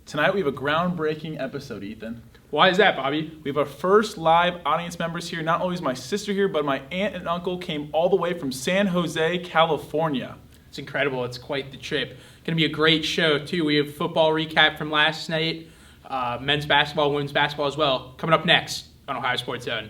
Tonight we have a groundbreaking episode, Ethan. Why is that, Bobby? We have our first live audience members here. Not only is my sister here, but my aunt and uncle came all the way from San Jose, California. It's incredible. It's quite the trip. Going to be a great show, too. We have football recap from last night, men's basketball, women's basketball as well. Coming up next on Ohio Sports Zone.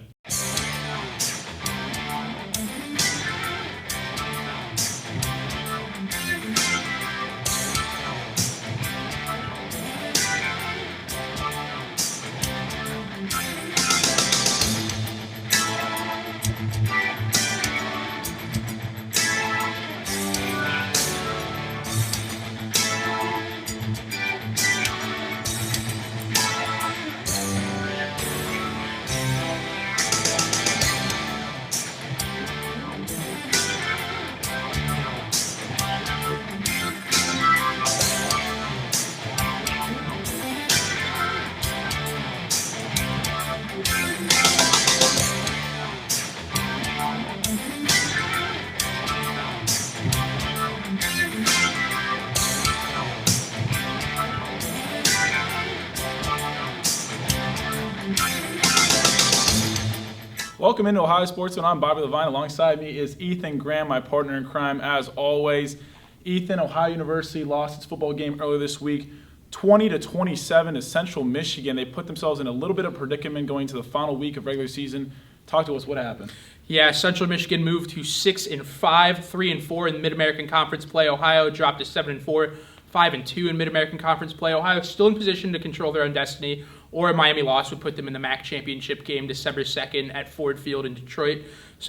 Welcome into Ohio Sports Zone. I'm Bobby Levine. Alongside me is Ethan Graham, my partner in crime, as always. Ethan, Ohio University lost its football game earlier this week, 20-27 to Central Michigan. They put themselves in a little bit of predicament going to the final week of regular season. Talk to us. What happened? Yeah, Central Michigan moved to 6-5, 3-4 in the Mid-American Conference play. Ohio dropped to 7-4, 5-2 in Mid-American Conference play. Ohio is still in position to control their own destiny, or a Miami loss would put them in the MAC championship game December 2nd at Ford Field in Detroit.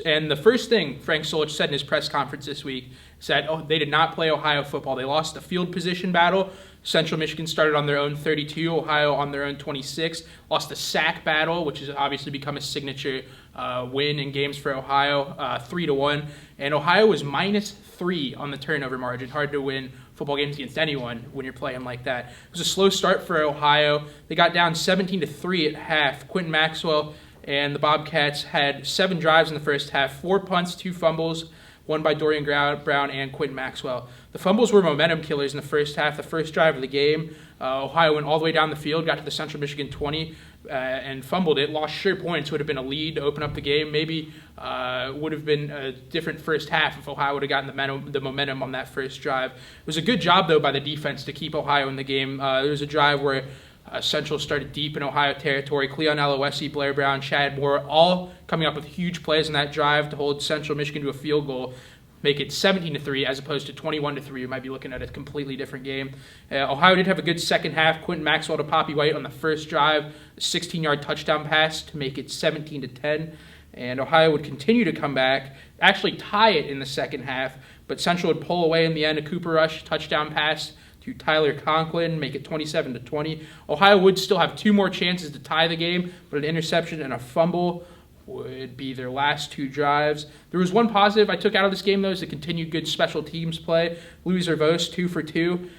And the first thing Frank Solich said in his press conference this week said, they did not play Ohio football. They lost the field position battle. Central Michigan started on their own 32, Ohio on their own 26. Lost the sack battle, which has obviously become a signature win in games for Ohio, 3-1. And Ohio was -3 on the turnover margin. Hard to win football games against anyone when you're playing like that. It was a slow start for Ohio. They got down 17-3 at half. Quentin Maxwell and the Bobcats had 7 drives in the first half, 4 punts, 2 fumbles, one by Dorian Brown and Quentin Maxwell. The fumbles were momentum killers in the first half. The first drive of the game, Ohio went all the way down the field, got to the Central Michigan 20, and fumbled it. Lost sure points, would have been a lead to open up the game. Maybe would have been a different first half if Ohio would have gotten the momentum on that first drive. It was a good job, though, by the defense to keep Ohio in the game. There was a drive where Central started deep in Ohio territory. Cleon Aloisi, Blair Brown, Chad Moore, all coming up with huge plays in that drive to hold Central Michigan to a field goal, make it 17-3 as opposed to 21-3. You might be looking at a completely different game. Ohio did have a good second half. Quentin Maxwell to Poppy White on the first drive, a 16-yard touchdown pass to make it 17-10. And Ohio would continue to come back, actually tie it in the second half, but Central would pull away in the end. A Cooper Rush touchdown pass to Tyler Conklin, make it 27-20. Ohio would still have 2 more chances to tie the game, but an interception and a fumble would be their last 2 drives. There was one positive I took out of this game, though, is the continued good special teams play. Louis Zervos, 2 for 2,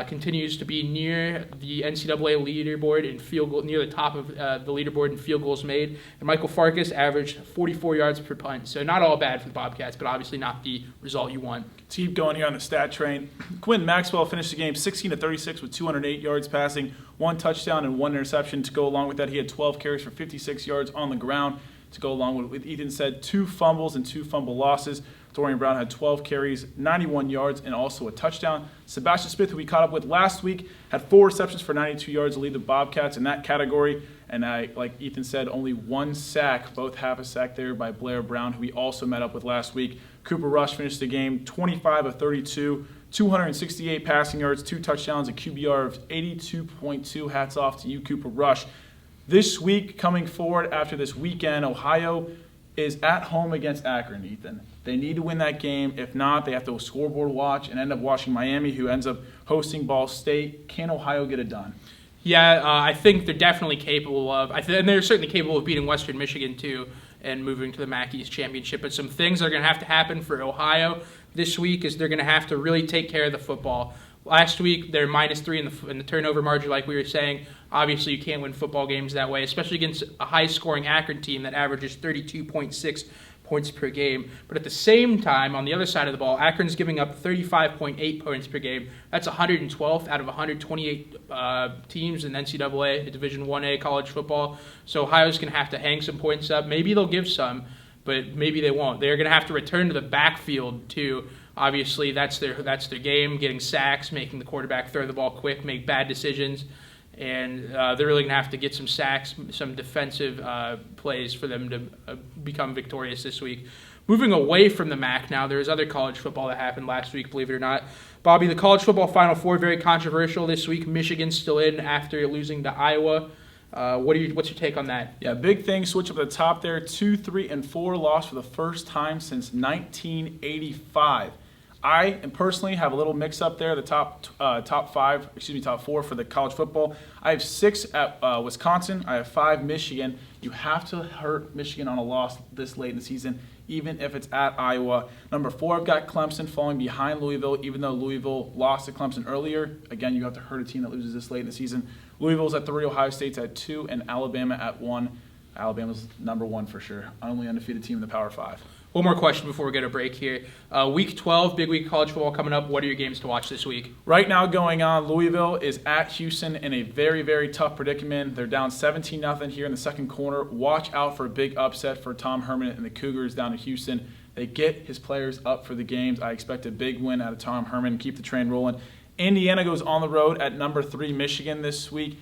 continues to be near the NCAA leaderboard in field goal, near the top of the leaderboard in field goals made. And Michael Farkas averaged 44 yards per punt, so not all bad for the Bobcats, but obviously not the result you want. Let's keep going here on the stat train. Quentin Maxwell finished the game 16-36 with 208 yards passing, 1 touchdown and 1 interception. To go along with that, he had 12 carries for 56 yards on the ground. To go along with what Ethan said, 2 fumbles and 2 fumble losses. Dorian Brown had 12 carries, 91 yards, and also a touchdown. Sebastian Smith, who we caught up with last week, had 4 receptions for 92 yards to lead the Bobcats in that category. And like Ethan said, only 1 sack, both half a sack there by Blair Brown, who we also met up with last week. Cooper Rush finished the game 25 of 32, 268 passing yards, 2 touchdowns, a QBR of 82.2. Hats off to you, Cooper Rush. This week, coming forward after this weekend, Ohio is at home against Akron, Ethan. They need to win that game. If not, they have to scoreboard watch and end up watching Miami, who ends up hosting Ball State. Can Ohio get it done? Yeah, I think they're definitely capable of, and they're certainly capable of beating Western Michigan, too, and moving to the MAC East Championship. But some things are going to have to happen for Ohio this week is they're going to have to really take care of the football. Last week, they're -3 in the turnover margin, like we were saying. Obviously, you can't win football games that way, especially against a high-scoring Akron team that averages 32.6 points per game. But at the same time, on the other side of the ball, Akron's giving up 35.8 points per game. That's 112th out of 128 teams in NCAA, Division 1A college football. So Ohio's going to have to hang some points up. Maybe they'll give some, but maybe they won't. They're going to have to return to the backfield too. Obviously, that's their game, getting sacks, making the quarterback throw the ball quick, make bad decisions. And they're really going to have to get some sacks, some defensive plays for them to become victorious this week. Moving away from the MAC now, there's other college football that happened last week, believe it or not. Bobby, the college football Final Four, very controversial this week. Michigan's still in after losing to Iowa. What's your take on that? Yeah, big thing. Switch up at the top there. 2, 3, and 4 lost for the first time since 1985. I personally have a little mix up there. The top four for the college football. I have 6 at Wisconsin. I have 5 Michigan. You have to hurt Michigan on a loss this late in the season, even if it's at Iowa. Number 4, I've got Clemson falling behind Louisville, even though Louisville lost to Clemson earlier. Again, you have to hurt a team that loses this late in the season. Louisville's at 3, Ohio State's at 2, and Alabama at 1. Alabama's number 1 for sure. Only undefeated team in the Power 5. One more question before we get a break here. Week 12, big week of college football coming up. What are your games to watch this week? Right now going on, Louisville is at Houston in a very, very tough predicament. They're down 17-0 here in the second quarter. Watch out for a big upset for Tom Herman and the Cougars down in Houston. They get his players up for the games. I expect a big win out of Tom Herman. Keep the train rolling. Indiana goes on the road at number 3 Michigan this week.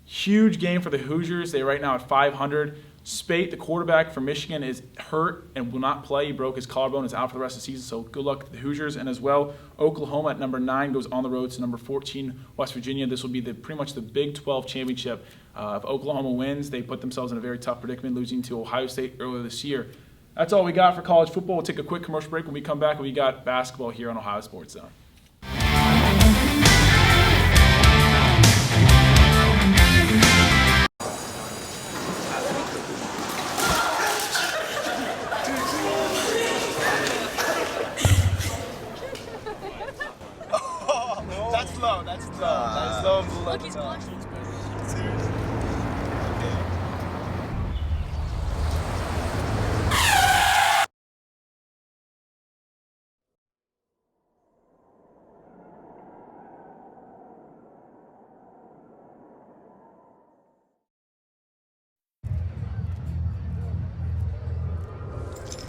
Huge game for the Hoosiers. They're right now at 500. Spate, the quarterback for Michigan, is hurt and will not play. He broke his collarbone, is out for the rest of the season, so good luck to the Hoosiers. And as well, Oklahoma at number 9 goes on the road to number 14, West Virginia. This will be pretty much the Big 12 championship. If Oklahoma wins, they put themselves in a very tough predicament, losing to Ohio State earlier this year. That's all we got for college football. We'll take a quick commercial break. When we come back, we got basketball here on Ohio Sports Zone. That's low. Look, he's blushing.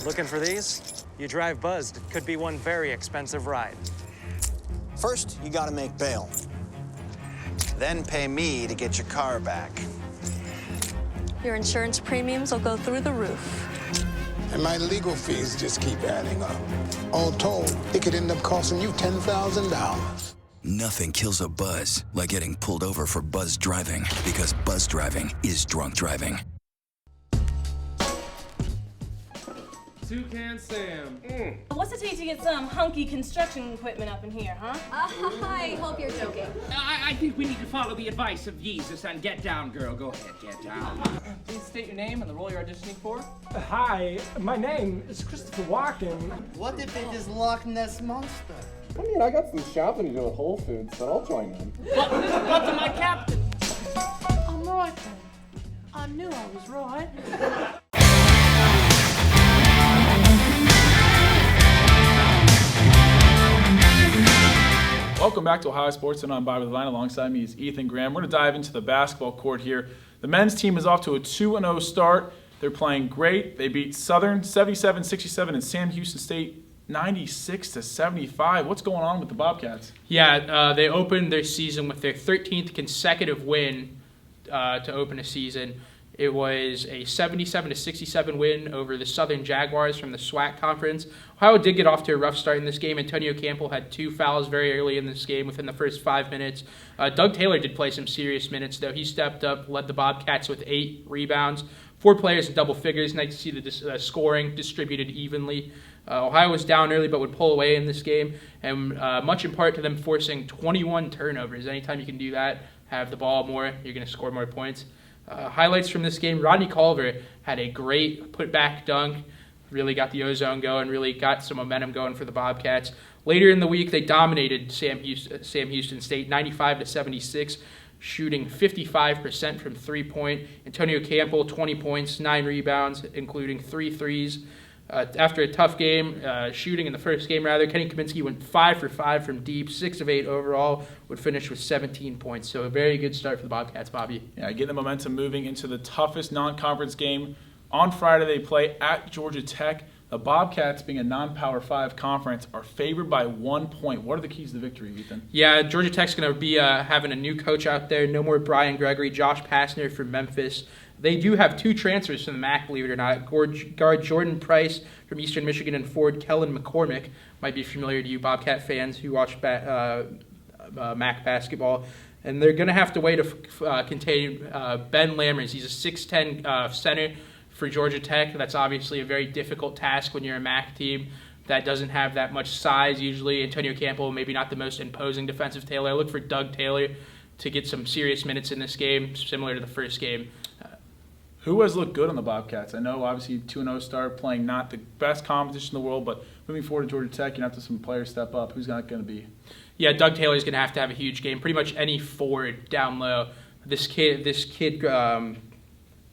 Looking for these? You drive buzzed. It could be one very expensive ride. First, you gotta make bail. Then pay me to get your car back. Your insurance premiums will go through the roof. And my legal fees just keep adding up. All told, it could end up costing you $10,000. Nothing kills a buzz like getting pulled over for buzz driving, because buzz driving is drunk driving. Toucan Sam. What's it take to get some hunky construction equipment up in here, huh? I hope you're joking. I think we need to follow the advice of Jesus and get down, girl. Go ahead, get down. Please state your name and the role you're auditioning for. Hi, my name is Christopher Walken. What if it is Loch Ness Monster? I mean, I got some shopping to do at Whole Foods, but I'll join in. But to my captain. I'm right then. I knew I was right. Welcome back to Ohio Sports, and I'm Bobby Levine. Alongside me is Ethan Graham. We're going to dive into the basketball court here. The men's team is off to a 2-0 start. They're playing great. They beat Southern 77-67 and Sam Houston State 96-75. What's going on with the Bobcats? Yeah, they opened their season with their 13th consecutive win to open a season. It was a 77-67 win over the Southern Jaguars from the SWAC conference. Ohio did get off to a rough start in this game. Antonio Campbell had 2 fouls very early in this game within the first 5 minutes. Doug Taylor did play some serious minutes, though. He stepped up, led the Bobcats with 8 rebounds, 4 players in double figures. Nice to see the scoring distributed evenly. Ohio was down early but would pull away in this game, and much in part to them forcing 21 turnovers. Anytime you can do that, have the ball more, you're going to score more points. Highlights from this game, Rodney Culver had a great putback dunk, really got the ozone going, really got some momentum going for the Bobcats. Later in the week, they dominated Sam Houston State 95-76, shooting 55% from three-point. Antonio Campbell, 20 points, 9 rebounds, including 3 threes. After a tough game, shooting in the first game rather, Kenny Kaminsky went 5 for 5 from deep, 6 of 8 overall, would finish with 17 points. So a very good start for the Bobcats, Bobby. Yeah, getting the momentum moving into the toughest non-conference game. On Friday, they play at Georgia Tech. The Bobcats, being a non-Power 5 conference, are favored by 1 point. What are the keys to victory, Ethan? Yeah, Georgia Tech's going to be having a new coach out there. No more Brian Gregory, Josh Pastner from Memphis. They do have 2 transfers from the MAC, believe it or not. Guard Jordan Price from Eastern Michigan and forward Kellen McCormick. Might be familiar to you Bobcat fans who watch MAC basketball. And they're going to have to wait to contain Ben Lammers. He's a 6'10 center for Georgia Tech. That's obviously a very difficult task when you're a MAC team that doesn't have that much size usually. Antonio Campbell, maybe not the most imposing defensive Taylor. I look for Doug Taylor to get some serious minutes in this game, similar to the first game. Who has looked good on the Bobcats? I know obviously 2-0 start, playing not the best competition in the world, but moving forward to Georgia Tech, you're going to have to some players step up. Who's not going to be? Yeah, Doug Taylor's going to have a huge game. Pretty much any forward down low. This kid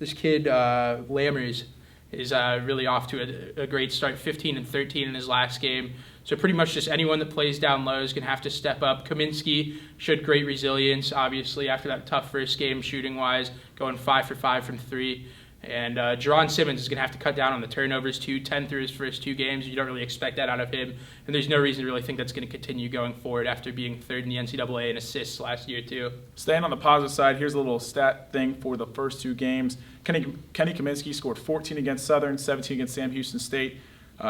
Lammers is really off to a great start. 15 and 13 in his last game. So pretty much just anyone that plays down low is going to have to step up. Kaminsky showed great resilience, obviously, after that tough first game shooting-wise, going 5 for 5 from 3. And Jerron Simmons is going to have to cut down on the turnovers, too. 10 through his first 2 games. You don't really expect that out of him. And there's no reason to really think that's going to continue going forward after being 3rd in the NCAA in assists last year, too. Staying on the positive side, here's a little stat thing for the first 2 games. Kenny Kaminsky scored 14 against Southern, 17 against Sam Houston State.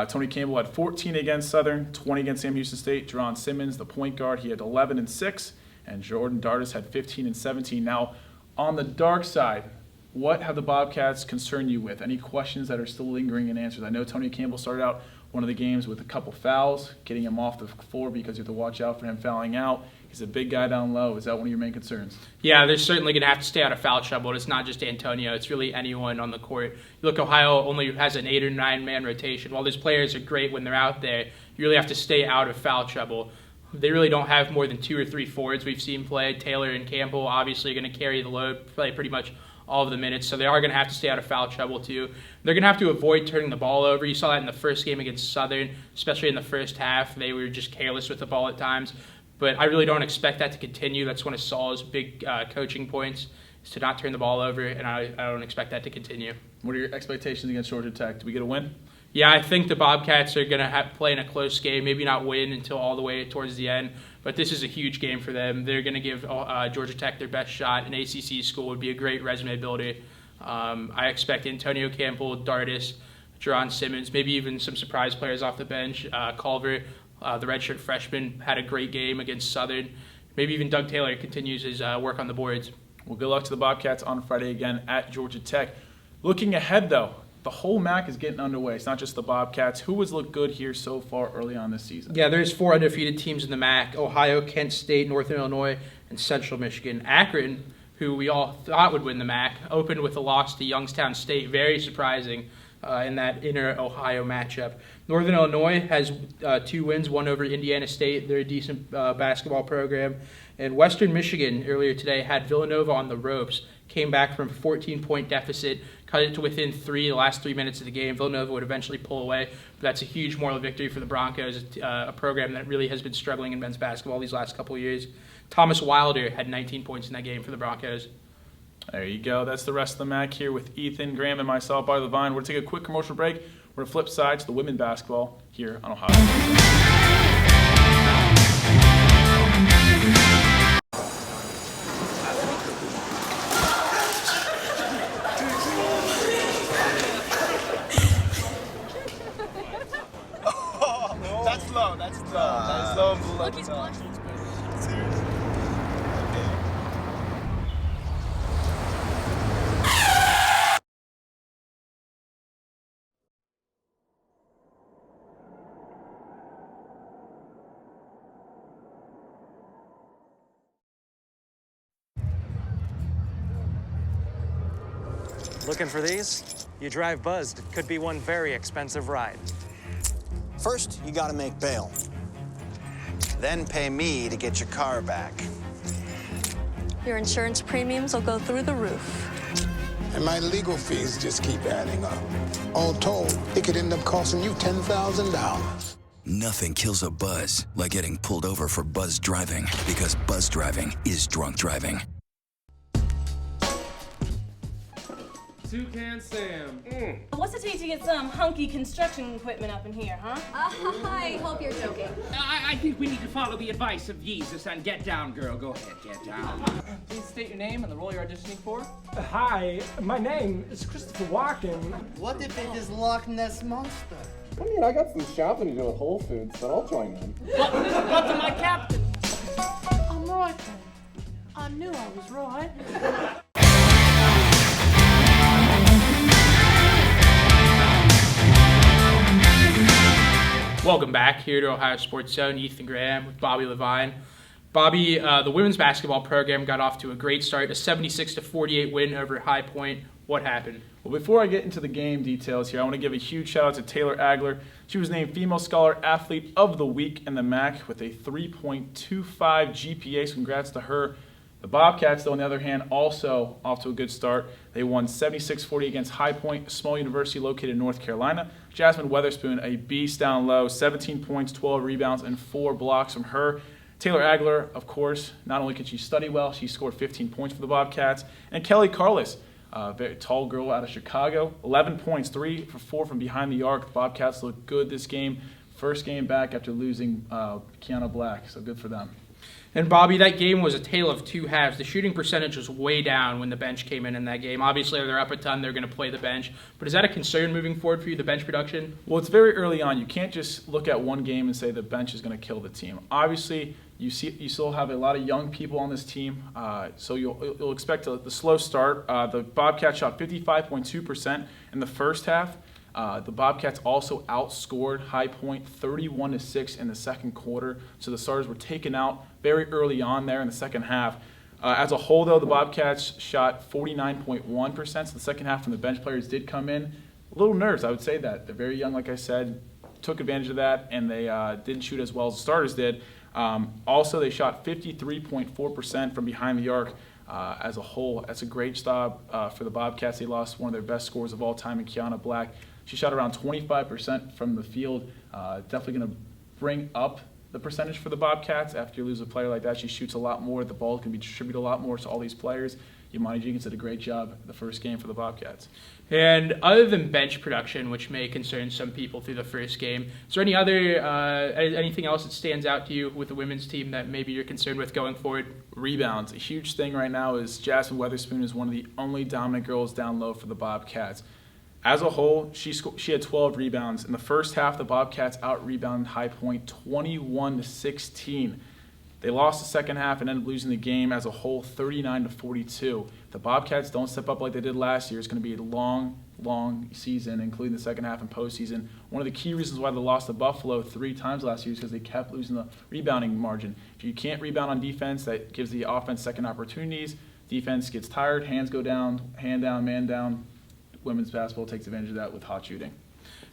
Tony Campbell had 14 against Southern, 20 against Sam Houston State. Jerron Simmons, the point guard, he had 11 and 6. And Jordan Dardis had 15 and 17. Now, on the dark side, what have the Bobcats concerned you with? Any questions that are still lingering in answers? I know Tony Campbell started out one of the games with a couple fouls, getting him off the floor because you have to watch out for him fouling out. He's a big guy down low. Is that one of your main concerns? Yeah, they're certainly going to have to stay out of foul trouble. It's not just Antonio. It's really anyone on the court. You look, Ohio only has an 8 or 9 man rotation. While those players are great when they're out there, you really have to stay out of foul trouble. They really don't have more than 2 or 3 forwards we've seen play. Taylor and Campbell obviously are going to carry the load, play pretty much all of the minutes, so they are going to have to stay out of foul trouble too. They're going to have to avoid turning the ball over. You saw that in the first game against Southern, especially in the first half. They were just careless with the ball at times. But I really don't expect that to continue. That's one of Saul's big coaching points, is to not turn the ball over, and I don't expect that to continue. What are your expectations against Georgia Tech? Do we get a win? Yeah, I think the Bobcats are going to play in a close game, maybe not win until all the way towards the end, but this is a huge game for them. They're going to give Georgia Tech their best shot. An ACC school would be a great resume builder. I expect Antonio Campbell, Dardis, Jerron Simmons, maybe even some surprise players off the bench. Culver, the redshirt freshman, had a great game against Southern. Maybe even Doug Taylor continues his work on the boards. Well, good luck to the Bobcats on Friday again at Georgia Tech. Looking ahead, though, the whole MAC is getting underway. It's not just the Bobcats. Who has looked good here so far early on this season? Yeah, there's 4 undefeated teams in the MAC: Ohio, Kent State, Northern Illinois, and Central Michigan. Akron, who we all thought would win the MAC, opened with a loss to Youngstown State. Very surprising in that inner Ohio matchup. Northern Illinois has 2 wins, one over Indiana State. They're a decent basketball program. And Western Michigan earlier today had Villanova on the ropes. Came back from a 14-point deficit, cut it to within 3 the last 3 minutes of the game. Villanova would eventually pull away, but that's a huge moral victory for the Broncos, a program that really has been struggling in men's basketball these last couple of years. Thomas Wilder had 19 points in that game for the Broncos. There you go. That's the rest of the MAC here with Ethan, Graham, and myself, Barry Levine. We're going to take a quick commercial break. We're going to flip side to the women's basketball here on Ohio. That's low. That's low and below. Look, he's blushing. Looking for these? You drive buzzed. It could be one very expensive ride. First, you gotta make bail. Then pay me to get your car back. Your insurance premiums will go through the roof. And my legal fees just keep adding up. All told, it could end up costing you $10,000. Nothing kills a buzz like getting pulled over for buzz driving, because buzz driving is drunk driving. Toucan Sam. What's it take to get some hunky construction equipment up in here, huh? I hope you're joking. I think we need to follow the advice of Jesus and get down, girl. Go ahead, get down. Please state your name and the role you're auditioning for. Hi, my name is Christopher Walken. What if it is Loch Ness Monster? I mean, I got some shopping to do at Whole Foods, but I'll join in. But my captain. I'm right then. I knew I was right. Welcome back here to Ohio Sports Zone. Ethan Graham with Bobby Levine. Bobby, the women's basketball program got off to a great start, a 76-48 win over High Point. What happened? Well, before I get into the game details here, I want to give a huge shout out to Taylor Agler. She was named Female Scholar Athlete of the Week in the MAC with a 3.25 GPA. So congrats to her. The Bobcats, though, on the other hand, also off to a good start. They won 76-40 against High Point, a small university located in North Carolina. Jasmine Weatherspoon, a beast down low, 17 points, 12 rebounds, and 4 blocks from her. Taylor Agler, of course, not only can she study well, she scored 15 points for the Bobcats. And Kelly Carlis, a very tall girl out of Chicago, 11 points, 3 for 4 from behind the arc. The Bobcats looked good this game. First game back after losing Kiana Black, so good for them. And Bobby, that game was a tale of two halves. The shooting percentage was way down when the bench came in that game. Obviously, they're up a ton. They're going to play the bench. But is that a concern moving forward for you, the bench production? Well, it's very early on. You can't just look at one game and say the bench is going to kill the team. Obviously, you still have a lot of young people on this team, so you'll expect the slow start. The Bobcats shot 55.2% in the first half. The Bobcats also outscored High Point 31-6 in the second quarter, so the starters were taken out very early on there in the second half. As a whole, though, the Bobcats shot 49.1%, so the second half from the bench players did come in. A little nerves, I would say that. They're very young, like I said, took advantage of that, and they didn't shoot as well as the starters did. Also, they shot 53.4% from behind the arc. As a whole, that's a great stop for the Bobcats. They lost one of their best scorers of all time in Kiana Black. She shot around 25% from the field. Definitely going to bring up the percentage for the Bobcats. After you lose a player like that, she shoots a lot more. The ball can be distributed a lot more to all these players. Imani Jenkins did a great job the first game for the Bobcats. And other than bench production, which may concern some people through the first game, is there anything else that stands out to you with the women's team that maybe you're concerned with going forward? Rebounds. A huge thing right now is Jasmine Weatherspoon is one of the only dominant girls down low for the Bobcats. As a whole, she had 12 rebounds. In the first half, the Bobcats out-rebounded High Point 21-16. They lost the second half and ended up losing the game as a whole 39-42. The Bobcats don't step up like they did last year. It's going to be a long, long season, including the second half and postseason. One of the key reasons why they lost to Buffalo 3 times last year is because they kept losing the rebounding margin. If you can't rebound on defense, that gives the offense second opportunities. Defense gets tired, hands go down, hand down, man down. Women's basketball takes advantage of that with hot shooting.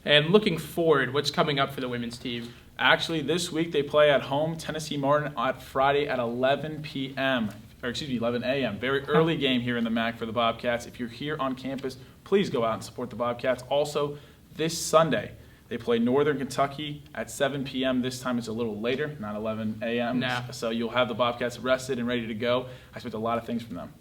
And looking forward, what's coming up for the women's team? Actually, this week they play at home, Tennessee Martin, on Friday at 11 a.m. Very early game here in the MAC for the Bobcats. If you're here on campus, please go out and support the Bobcats. Also, this Sunday, they play Northern Kentucky at 7 p.m. This time it's a little later, not 11 a.m. No. So you'll have the Bobcats rested and ready to go. I expect a lot of things from them.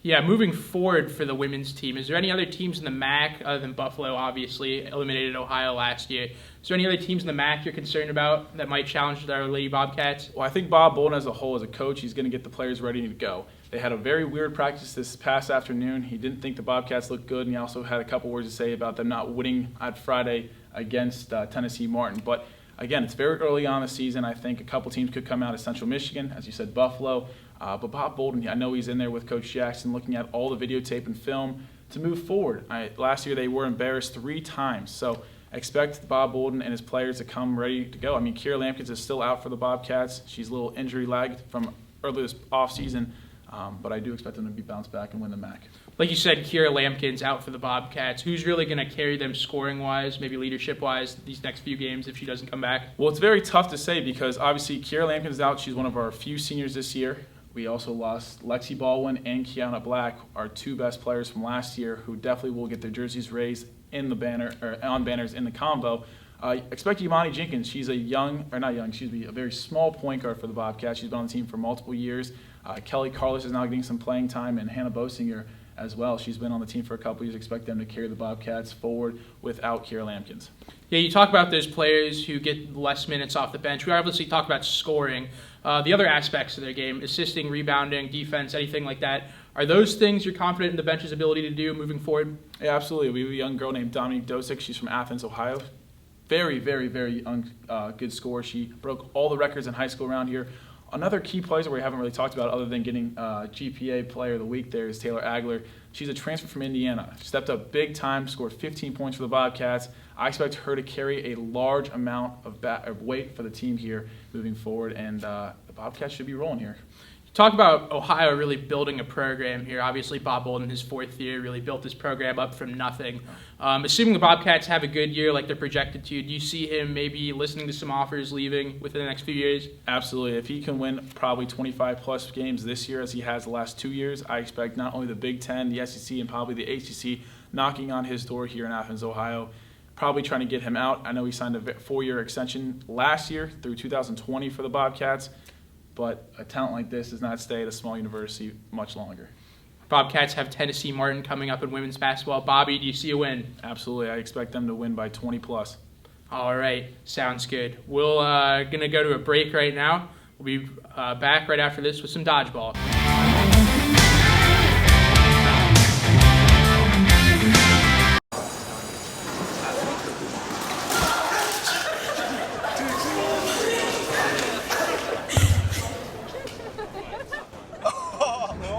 Yeah, moving forward for the women's team, is there any other teams in the MAC, other than Buffalo, obviously, eliminated Ohio last year? Is there any other teams in the MAC you're concerned about that might challenge our Lady Bobcats? Well, I think Bob Bolden as a whole, as a coach, he's going to get the players ready to go. They had a very weird practice this past afternoon. He didn't think the Bobcats looked good, and he also had a couple words to say about them not winning on Friday against Tennessee Martin. But again, it's very early on in the season. I think a couple teams could come out of Central Michigan, as you said, Buffalo. But Bob Bolden, I know he's in there with Coach Jackson looking at all the videotape and film to move forward. Last year they were embarrassed 3 times. So expect Bob Bolden and his players to come ready to go. I mean, Kira Lampkins is still out for the Bobcats. She's a little injury lagged from earlier this offseason. But I do expect them to be bounced back and win the MAC. Like you said, Kira Lampkins out for the Bobcats. Who's really going to carry them scoring-wise, maybe leadership-wise, these next few games if she doesn't come back? Well, it's very tough to say because obviously Kira Lampkins is out. She's one of our few seniors this year. We also lost Lexi Baldwin and Kiana Black, our two best players from last year, who definitely will get their jerseys raised in the banner or on banners in the combo. Expect Imani Jenkins. She's a very small point guard for the Bobcats. She's been on the team for multiple years. Kelly Carlos is now getting some playing time, and Hannah Bosinger as well. She's been on the team for a couple years. Expect them to carry the Bobcats forward without Kira Lampkins. Yeah, you talk about those players who get less minutes off the bench. We obviously talk about scoring. The other aspects of their game, assisting, rebounding, defense, anything like that. Are those things you're confident in the bench's ability to do moving forward? Yeah, absolutely. We have a young girl named Dominique Dosick. She's from Athens, Ohio. Very, very, very good scorer. She broke all the records in high school around here. Another key player we haven't really talked about other than getting GPA Player of the Week there is Taylor Agler. She's a transfer from Indiana. She stepped up big time, scored 15 points for the Bobcats. I expect her to carry a large amount of weight for the team here moving forward, and the Bobcats should be rolling here. Talk about Ohio really building a program here. Obviously, Bob Bolden, his fourth year, really built this program up from nothing. Assuming the Bobcats have a good year like they're projected to, do you see him maybe listening to some offers leaving within the next few years? Absolutely. If he can win probably 25-plus games this year as he has the last 2 years, I expect not only the Big Ten, the SEC, and probably the ACC knocking on his door here in Athens, Ohio, probably trying to get him out. I know he signed a 4-year extension last year through 2020 for the Bobcats. But a talent like this does not stay at a small university much longer. Bobcats have Tennessee Martin coming up in women's basketball. Bobby, do you see a win? Absolutely. I expect them to win by 20-plus. All right. Sounds good. We're going to go to a break right now. We'll be back right after this with some Dodgeball.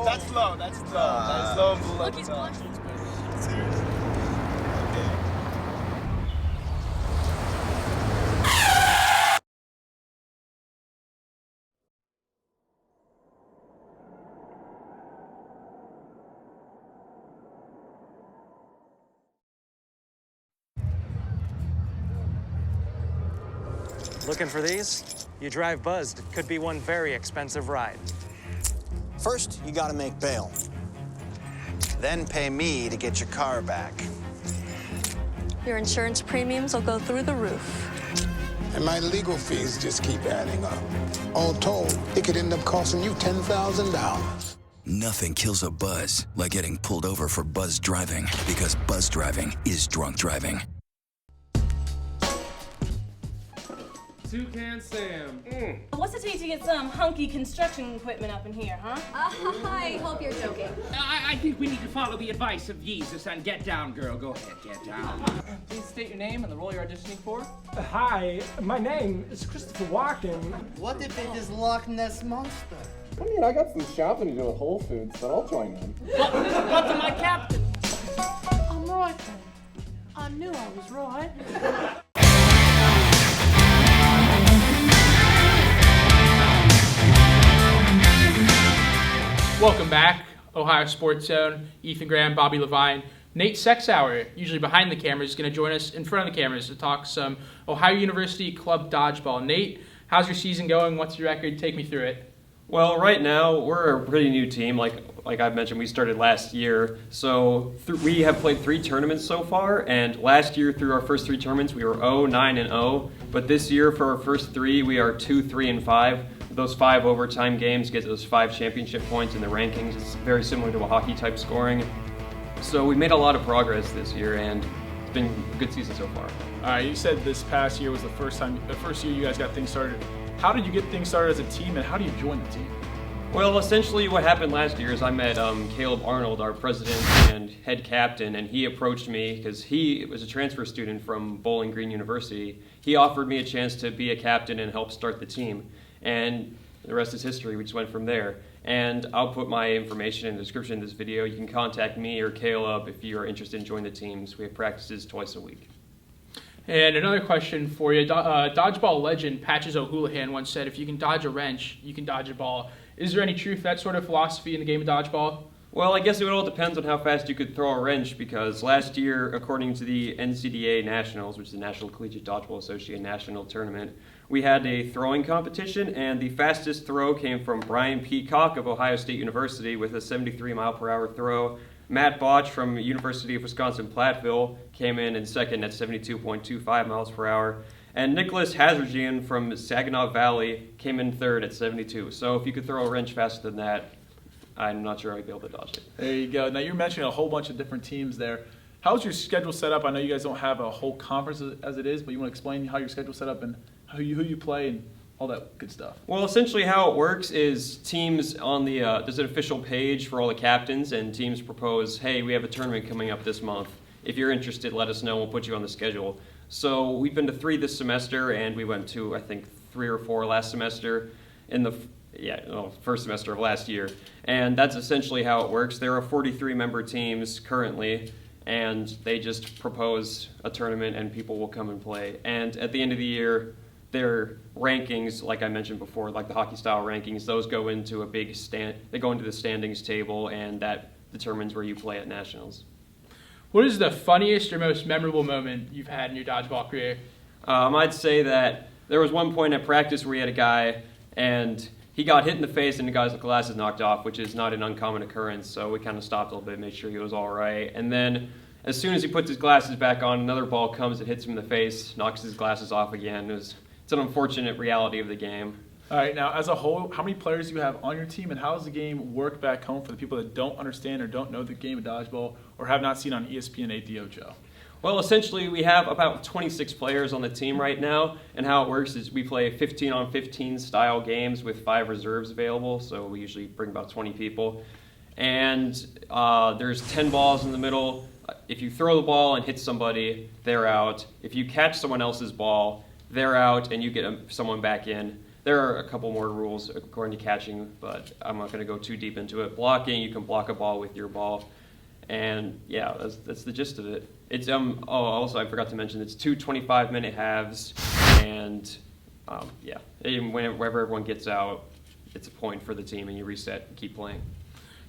That's low and below. Look, he's blushing. Seriously. Looking for these? You drive buzzed. It could be one very expensive ride. First, you gotta make bail. Then pay me to get your car back. Your insurance premiums will go through the roof. And my legal fees just keep adding up. All told, it could end up costing you $10,000. Nothing kills a buzz like getting pulled over for buzz driving, because buzz driving is drunk driving. Toucan Sam. What's it take to get some hunky construction equipment up in here, huh? I hope you're joking. I think we need to follow the advice of Jesus and get down, girl. Go ahead, get down. Please state your name and the role you're auditioning for. Hi, my name is Christopher Walken. What if it is Loch Ness Monster? I mean, I got some shopping to do at Whole Foods, but I'll join in. But to my captain. I'm Roy then. I knew I was Roy. Welcome back, Ohio Sports Zone. Ethan Graham, Bobby Levine. Nate Sexauer, usually behind the cameras, is going to join us in front of the cameras to talk some Ohio University Club Dodgeball. Nate, how's your season going? What's your record? Take me through it. Well, right now, we're a pretty new team. Like I've mentioned, we started last year. So we have played 3 tournaments so far, and last year, through our first 3 tournaments, we were 0, 9, and 0. But this year, for our first 3, we are 2, 3, and 5. Those 5 overtime games get those 5 championship points in the rankings. It's very similar to a hockey-type scoring. So we've made a lot of progress this year, and it's been a good season so far. All right, you said this past year was the first year you guys got things started. How did you get things started as a team, and how do you join the team? Well, essentially what happened last year is I met Caleb Arnold, our president and head captain, and he approached me because he was a transfer student from Bowling Green University. He offered me a chance to be a captain and help start the team. And the rest is history. We just went from there. And I'll put my information in the description of this video. You can contact me or Caleb if you are interested in joining the teams. We have practices twice a week. And another question for you. Dodgeball legend Patches O'Houlihan once said, if you can dodge a wrench, you can dodge a ball. Is there any truth to that sort of philosophy in the game of dodgeball? Well, I guess it all depends on how fast you could throw a wrench, because last year, according to the NCDA Nationals, which is the National Collegiate Dodgeball Association National Tournament, we had a throwing competition, and the fastest throw came from Brian Peacock of Ohio State University with a 73-mile-per-hour throw. Matt Botch from University of Wisconsin-Platteville came in second at 72.25 miles per hour. And Nicholas Hazargian from Saginaw Valley came in third at 72. So if you could throw a wrench faster than that, I'm not sure I'd be able to dodge it. There you go. Now, you're mentioning a whole bunch of different teams there. How's your schedule set up? I know you guys don't have a whole conference as it is, but you want to explain how your schedule's set up and who you play and all that good stuff. Well, essentially how it works is teams on the there's an official page for all the captains, and teams propose, hey, we have a tournament coming up this month. If you're interested, let us know. We'll put you on the schedule. So we've been to 3 this semester, and we went to, I think, 3 or 4 last semester in the first semester of last year. And that's essentially how it works. There are 43 member teams currently, and they just propose a tournament, and people will come and play. And at the end of the year, their rankings, like I mentioned before, like the hockey style rankings, those go into a big they go into the standings table, and that determines where you play at nationals. What is the funniest or most memorable moment you've had in your dodgeball career? I'd say that there was one point at practice where we had a guy, and he got hit in the face and the guy's glasses knocked off, which is not an uncommon occurrence, so we kind of stopped a little bit, made sure he was all right. And then as soon as he puts his glasses back on, another ball comes and hits him in the face, knocks his glasses off again. It's an unfortunate reality of the game. All right, now as a whole, how many players do you have on your team, and how does the game work back home for the people that don't understand or don't know the game of dodgeball or have not seen on ESPN 8 The Ocho? Well, essentially, we have about 26 players on the team right now, and how it works is we play 15-on-15 style games with 5 reserves available, so we usually bring about 20 people. And there's 10 balls in the middle. If you throw the ball and hit somebody, they're out. If you catch someone else's ball, they're out, and you get someone back in. There are a couple more rules according to catching, but I'm not going to go too deep into it. Blocking, you can block a ball with your ball. And yeah, that's the gist of it. It's also I forgot to mention it's 2 25-minute halves, and whenever everyone gets out, it's a point for the team, and you reset and keep playing.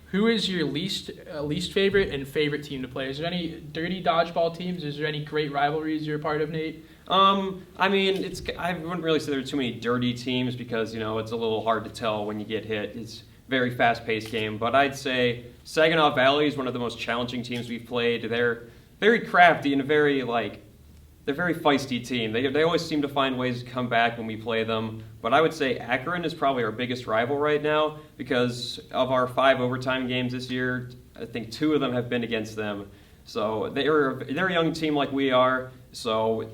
Who is your least favorite and favorite team to play? Is there any dirty dodgeball teams? Is there any great rivalries you're a part of, Nate? I wouldn't really say there are too many dirty teams because, it's a little hard to tell when you get hit. It's a very fast-paced game, but I'd say Saginaw Valley is one of the most challenging teams we've played. They're very crafty and they're a very feisty team. They always seem to find ways to come back when we play them. But I would say Akron is probably our biggest rival right now because of our 5 overtime games this year. I think 2 of them have been against them. So they're a young team like we are. So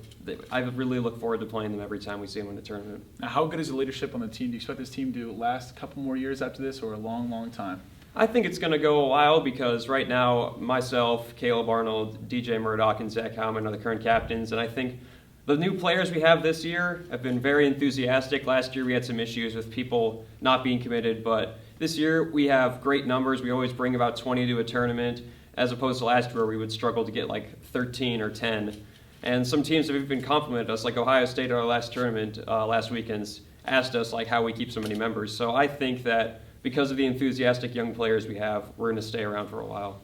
I really look forward to playing them every time we see them in the tournament. Now, how good is the leadership on the team? Do you expect this team to last a couple more years after this or a long, long time? I think it's going to go a while because right now myself, Caleb Arnold, DJ Murdoch, and Zach Howman are the current captains, and I think the new players we have this year have been very enthusiastic. Last year we had some issues with people not being committed, but this year we have great numbers. We always bring about 20 to a tournament, as opposed to last year where we would struggle to get like 13 or 10. And some teams have even complimented us, like Ohio State at our last tournament last weekend's asked us like how we keep so many members. So I think that because of the enthusiastic young players we have, we're going to stay around for a while.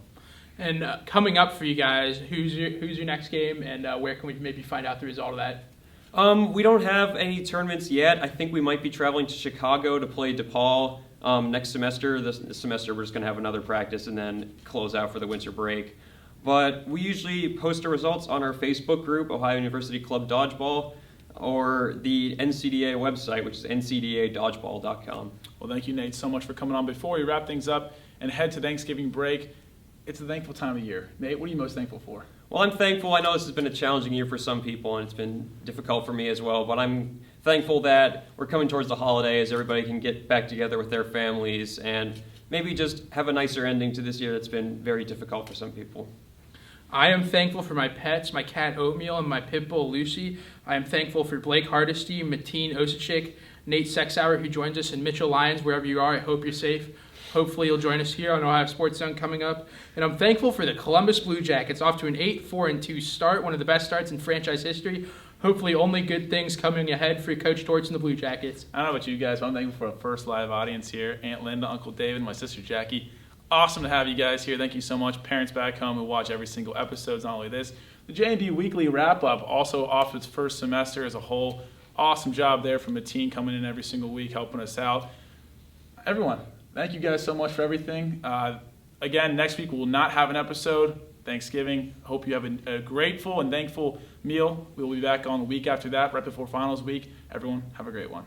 And coming up for you guys, who's your next game, and where can we maybe find out the result of that? We don't have any tournaments yet. I think we might be traveling to Chicago to play DePaul next semester. This semester we're just going to have another practice and then close out for the winter break. But we usually post our results on our Facebook group, Ohio University Club Dodgeball, or the NCDA website, which is ncdadodgeball.com. Well, thank you, Nate, so much for coming on. Before we wrap things up and head to Thanksgiving break, it's a thankful time of year. Nate, what are you most thankful for? Well, I'm thankful. I know this has been a challenging year for some people, and it's been difficult for me as well, but I'm thankful that we're coming towards the holidays. Everybody can get back together with their families and maybe just have a nicer ending to this year that's been very difficult for some people. I am thankful for my pets, my cat Oatmeal and my pit bull Lucy. I am thankful for Blake Hardesty, Mateen Osachik, Nate Sexauer, who joins us, and Mitchell Lyons, wherever you are. I hope you're safe. Hopefully you'll join us here on Ohio Sports Zone coming up. And I'm thankful for the Columbus Blue Jackets, off to an 8-4-2 start, one of the best starts in franchise history. Hopefully only good things coming ahead for Coach Torch and the Blue Jackets. I don't know about you guys, but I'm thankful for our first live audience here. Aunt Linda, Uncle David, my sister Jackie. Awesome to have you guys here. Thank you so much. Parents back home who watch every single episode. Not only this, the J&D Weekly Wrap-Up, also off its first semester as a whole. awesome job there from the team coming in every single week, helping us out. Everyone, thank you guys so much for everything. Again, next week we will not have an episode. Thanksgiving. Hope you have a grateful and thankful meal. We will be back on the week after that, right before finals week. Everyone, have a great one.